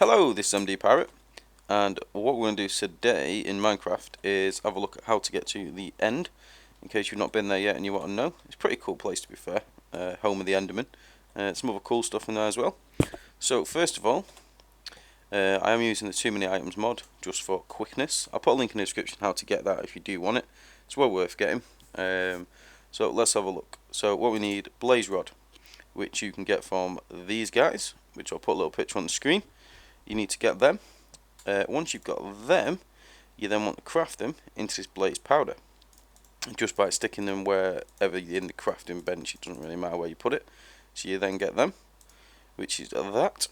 Hello, this is MD Pirate, and what we're going to do today in Minecraft is have a look at how to get to the end, in case you've not been there yet and you want to know. It's a pretty cool place, to be fair, home of the Enderman. Some other cool stuff in there as well. So first of all, I am using the Too Many Items mod just for quickness. I'll put a link in the description how to get that if you do want it. It's well worth getting. So let's have a look. So what we need, blaze rod, which you can get from these guys, which I'll put a little picture on the screen. You need to get them. Once you've got them, you then want to craft them into this blaze powder, just by sticking them wherever in the crafting bench. It doesn't really matter where you put it. So you then get them, which is that.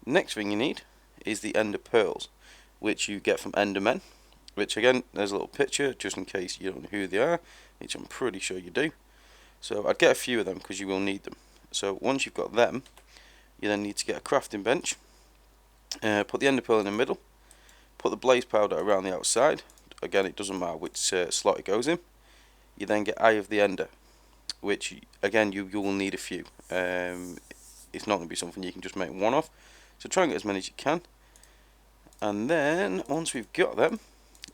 Next thing you need is the ender pearls, which you get from endermen, which again, there's a little picture just in case you don't know who they are, which I'm pretty sure you do. So I'd get a few of them because you will need them. So once you've got them, you then need to get a crafting bench. Put the ender pearl in the middle, put the blaze powder around the outside. Again, it doesn't matter which slot it goes in. You then get eye of the ender, which again you will need a few. It's not going to be something you can just make one of, so try and get as many as you can. And then once we've got them,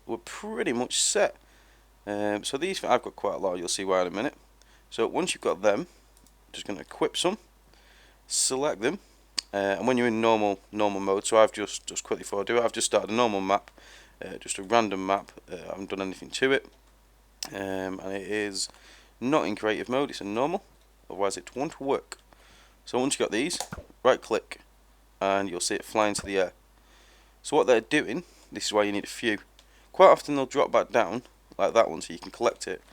we're pretty much set. So these I've got quite a lot. You'll see why in a minute. So once you've got them, just going to equip some, select them. And when you're in normal mode, so I've just quickly before I do it, I've just started a normal map, just a random map. I haven't done anything to it, and it is not in creative mode. It's in normal, otherwise it won't work. So once you've got these, right click, and you'll see it fly into the air. So what they're doing, this is why you need a few. Quite often they'll drop back down like that one, so you can collect it.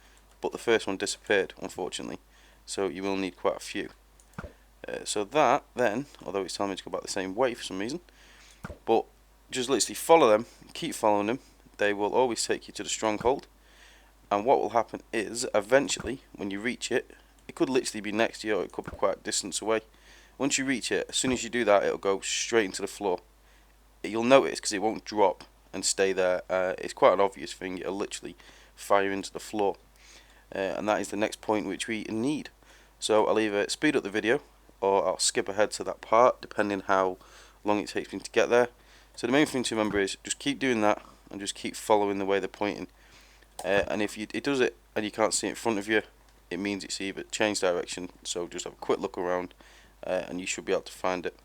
But the first one disappeared, unfortunately, so you will need quite a few. So that then, although it's telling me to go back the same way for some reason, but just literally follow them, keep following them. They will always take you to the stronghold, and what will happen is eventually when you reach it, it could literally be next to you or it could be quite a distance away. Once you reach it, as soon as you do that, it'll go straight into the floor. You'll notice because it won't drop and stay there. It's quite an obvious thing. It'll literally fire into the floor, and that is the next point which we need. So I'll either speed up the video or I'll skip ahead to that part, depending how long it takes me to get there. So the main thing to remember is just keep doing that and just keep following the way they're pointing. And if it does it and you can't see it in front of you, it means it's either changed direction. So just have a quick look around, and you should be able to find it.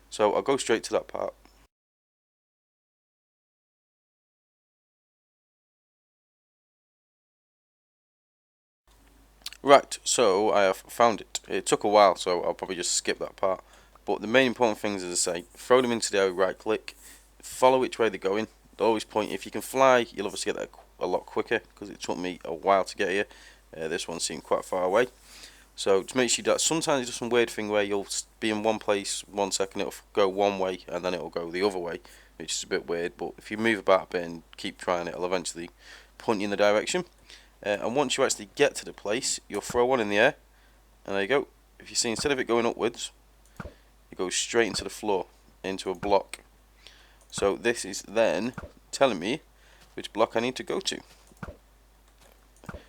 So I'll go straight to that part. Right, so I have found it. It took a while, so I'll probably just skip that part. But the main important things, as I say, throw them into the air, right click, follow which way they're going. They always point. If you can fly, you'll obviously get there a lot quicker, because it took me a while to get here. This one seemed quite far away. So just make sure you do that. Sometimes it's just some weird thing where you'll be in one place 1 second, it'll go one way, and then it'll go the other way, which is a bit weird. But if you move about a bit and keep trying, it'll eventually point you in the direction. And once you actually get to the place, you'll throw one in the air, and there you go. If you see, instead of it going upwards, it goes straight into the floor, into a block. So this is then telling me which block I need to go to.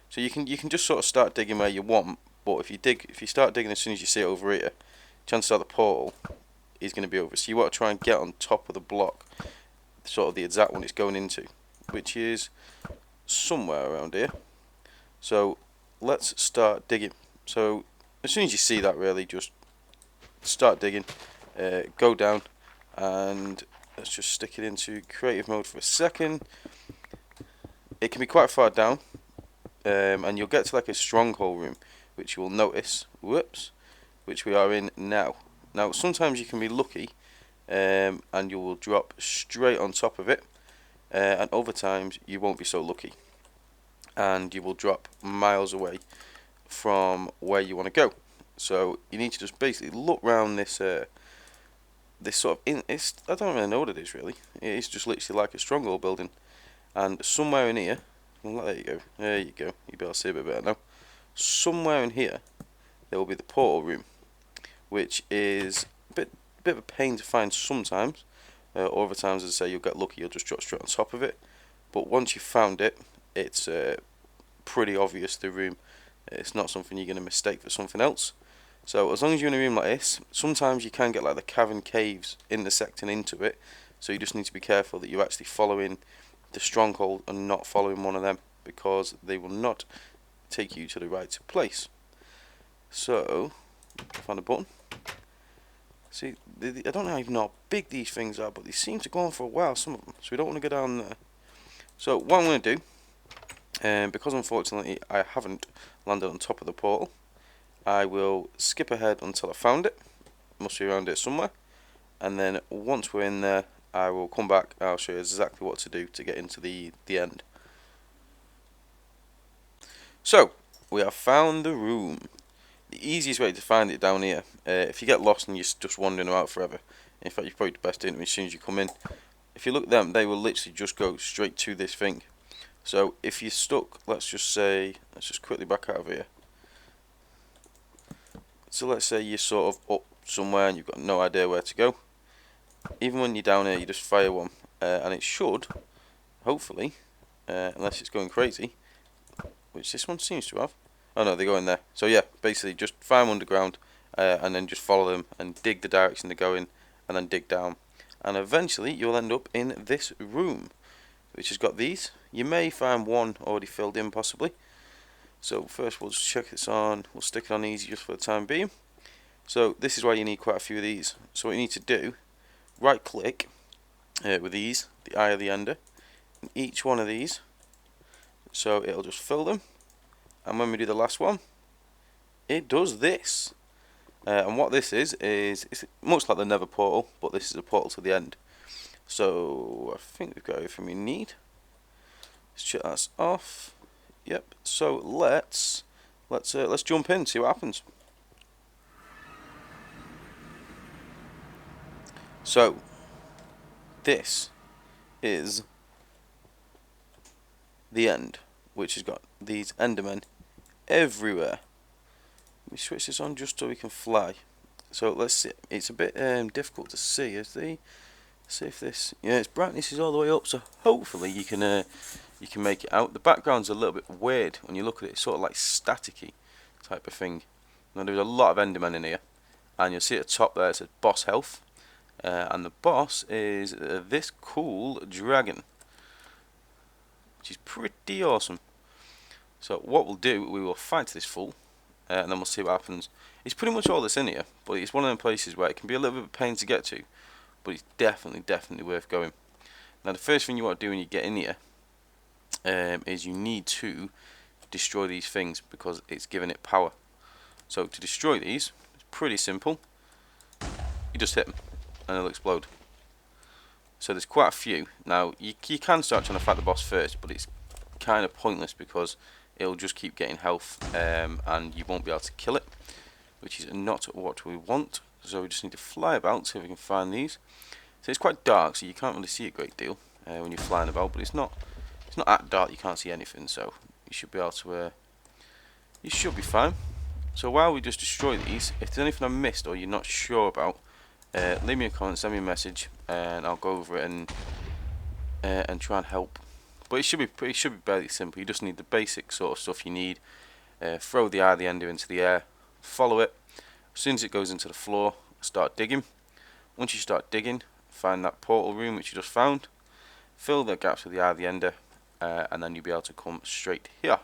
So you can just sort of start digging where you want, but if you start digging as soon as you see it over here, chances are the portal is going to be over. So you want to try and get on top of the block, sort of the exact one it's going into, which is somewhere around here. So let's start digging. So as soon as you see that, really just start digging, go down, and let's just stick it into creative mode for a second. It can be quite far down, and you'll get to like a stronghold room, which you will notice, which we are in now. Now sometimes you can be lucky, and you will drop straight on top of it, and other times you won't be so lucky, and you will drop miles away from where you want to go. So you need to just basically look around this this sort of I don't really know what it is really. It's just literally like a stronghold building, and somewhere in here, well, there you go, you'll be able to see a bit better now. Somewhere in here there will be the portal room, which is a bit of a pain to find sometimes, or other times, as I say, you'll get lucky, you'll just drop straight on top of it. But once you've found it, it's pretty obvious, the room. It's not something you're going to mistake for something else. So as long as you're in a room like this, sometimes you can get like the cavern caves intersecting into it, so you just need to be careful that you're actually following the stronghold and not following one of them, because they will not take you to the right place. So, find a button. See, I don't even know how big these things are, but they seem to go on for a while, some of them, so we don't want to go down there. So what I'm going to do, because unfortunately I haven't landed on top of the portal, I will skip ahead until I found it. Must be around it somewhere. And then once we're in there, I will come back and I'll show you exactly what to do to get into the end. So, we have found the room. The easiest way to find it down here, if you get lost and you're just wandering about forever, in fact you're probably best doing it as soon as you come in. If you look at them, they will literally just go straight to this thing. So if you're stuck, let's just quickly back out of here. So let's say you're sort of up somewhere and you've got no idea where to go. Even when you're down here, you just fire one, and it should, hopefully, unless it's going crazy, which this one seems to have. Oh no, they go in there. So yeah, basically just fire them underground, and then just follow them and dig the direction they go in, and then dig down. And eventually you'll end up in this room, which has got these. You may find one already filled in possibly. So first we'll just check this on, we'll stick it on easy just for the time being. So this is why you need quite a few of these. So what you need to do, right click with these, the eye of the ender, in each one of these. So it'll just fill them. And when we do the last one, it does this. And what this is it's much like the Nether portal, but this is a portal to the end. So I think we've got everything we need. Let's check that off. Yep. So let's jump in, see what happens. So this is the end, which has got these Endermen everywhere. Let me switch this on just so we can fly. So let's see. It's a bit difficult to see. See if this. Yeah, its brightness is all the way up. So hopefully you can make it out. The background's a little bit weird when you look at it. It's sort of like staticky type of thing. Now there's a lot of Endermen in here, and you'll see at the top there it says boss health, and the boss is this cool dragon, which is pretty awesome. So what we'll do, we will fight this fool, and then we'll see what happens. It's pretty much all that's in here, but it's one of them places where it can be a little bit of a pain to get to, but it's definitely worth going. Now the first thing you want to do when you get in here is you need to destroy these things, because it's giving it power. So to destroy these, it's pretty simple. You just hit them and they'll explode. So there's quite a few. Now you can start trying to fight the boss first, but it's kind of pointless because it'll just keep getting health, and you won't be able to kill it, which is not what we want. So we just need to fly about, see if we can find these. So it's quite dark, so you can't really see a great deal when you're flying about, but it's not that dark you can't see anything, so you should be able to you should be fine. So while we just destroy these, if there's anything I missed or you're not sure about, leave me a comment, send me a message, and I'll go over it and try and help. But it should be fairly simple. You just need the basic sort of stuff you need. Throw the eye of the ender into the air, follow it. As soon as it goes into the floor, start digging. Once you start digging, find that portal room which you just found, fill the gaps with the eye of the ender, and then you'll be able to come straight here.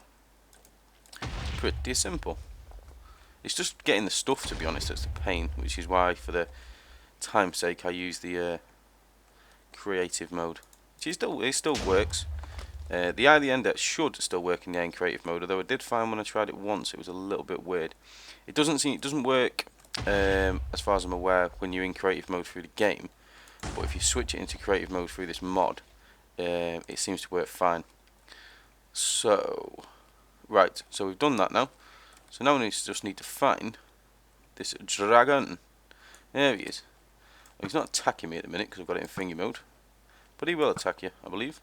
Pretty simple. It's just getting the stuff, to be honest, that's the pain, which is why, for the time's sake, I use the creative mode. It still works. The eye of the ender should still work in the creative mode, although I did find when I tried it once it was a little bit weird. It doesn't work as far as I'm aware when you're in creative mode through the game, but if you switch it into creative mode through this mod, it seems to work fine. So right, so we've done that now. So now we just need to find this dragon. There he is. Well, he's not attacking me at the minute because I've got it in finger mode, but he will attack you, I believe.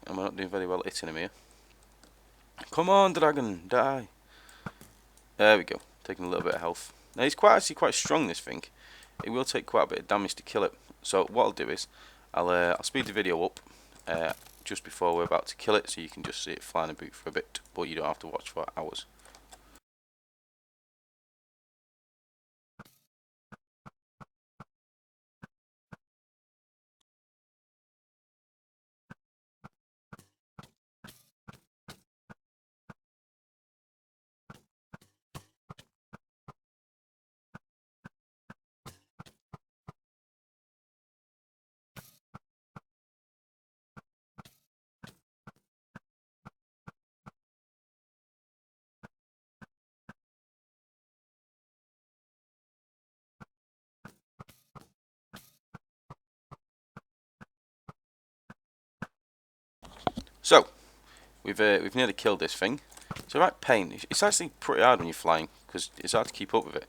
And we're not doing very well at hitting him here. Come on, dragon, die. There we go. Taking a little bit of health. Now he's actually quite strong, this thing. It will take quite a bit of damage to kill it. So what I'll do is I'll speed the video up just before we're about to kill it, so you can just see it flying about for a bit, but you don't have to watch for hours. So we've nearly killed this thing. It's a right pain. It's actually pretty hard when you're flying because it's hard to keep up with it.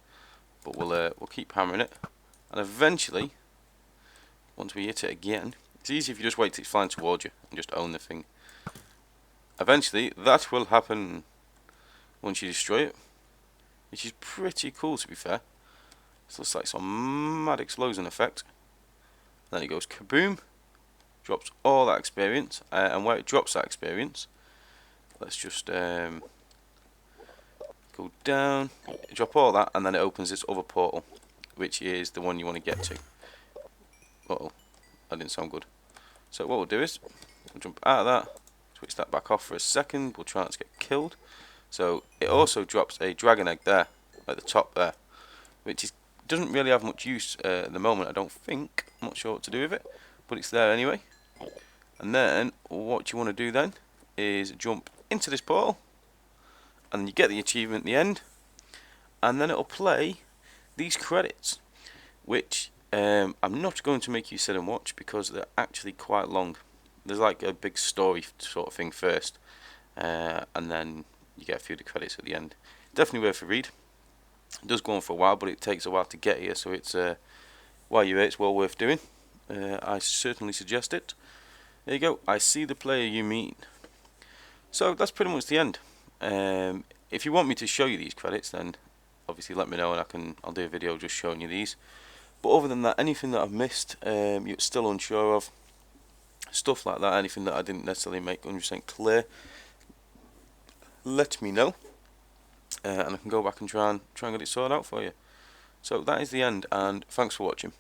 But we'll keep hammering it, and eventually, once we hit it again, it's easy if you just wait till it's flying towards you and just own the thing. Eventually, that will happen once you destroy it, which is pretty cool to be fair. This looks like some mad explosion effect. And then it goes kaboom, drops all that experience, and where it drops that experience, let's just go down, drop all that, and then it opens this other portal, which is the one you want to get to. Uh-oh, that didn't sound good. So what we'll do is, we'll jump out of that, switch that back off for a second, we'll try not to get killed. So it also drops a dragon egg there, at the top there, which doesn't really have much use at the moment, I don't think. I'm not sure what to do with it, but it's there anyway. And then, what you want to do then, is jump into this portal, and you get the achievement at the end, and then it'll play these credits, which I'm not going to make you sit and watch because they're actually quite long. There's like a big story sort of thing first, and then you get a few of the credits at the end. Definitely worth a read. It does go on for a while, but it takes a while to get here, so it's while you're here, it's well worth doing. I certainly suggest it. There you go. I see the player you mean. So that's pretty much the end. If you want me to show you these credits, then obviously let me know, and I'll do a video just showing you these. But other than that, anything that I've missed, you're still unsure of, stuff like that, anything that I didn't necessarily make 100% clear, let me know, and I can go back and try and get it sorted out for you. So that is the end, and thanks for watching.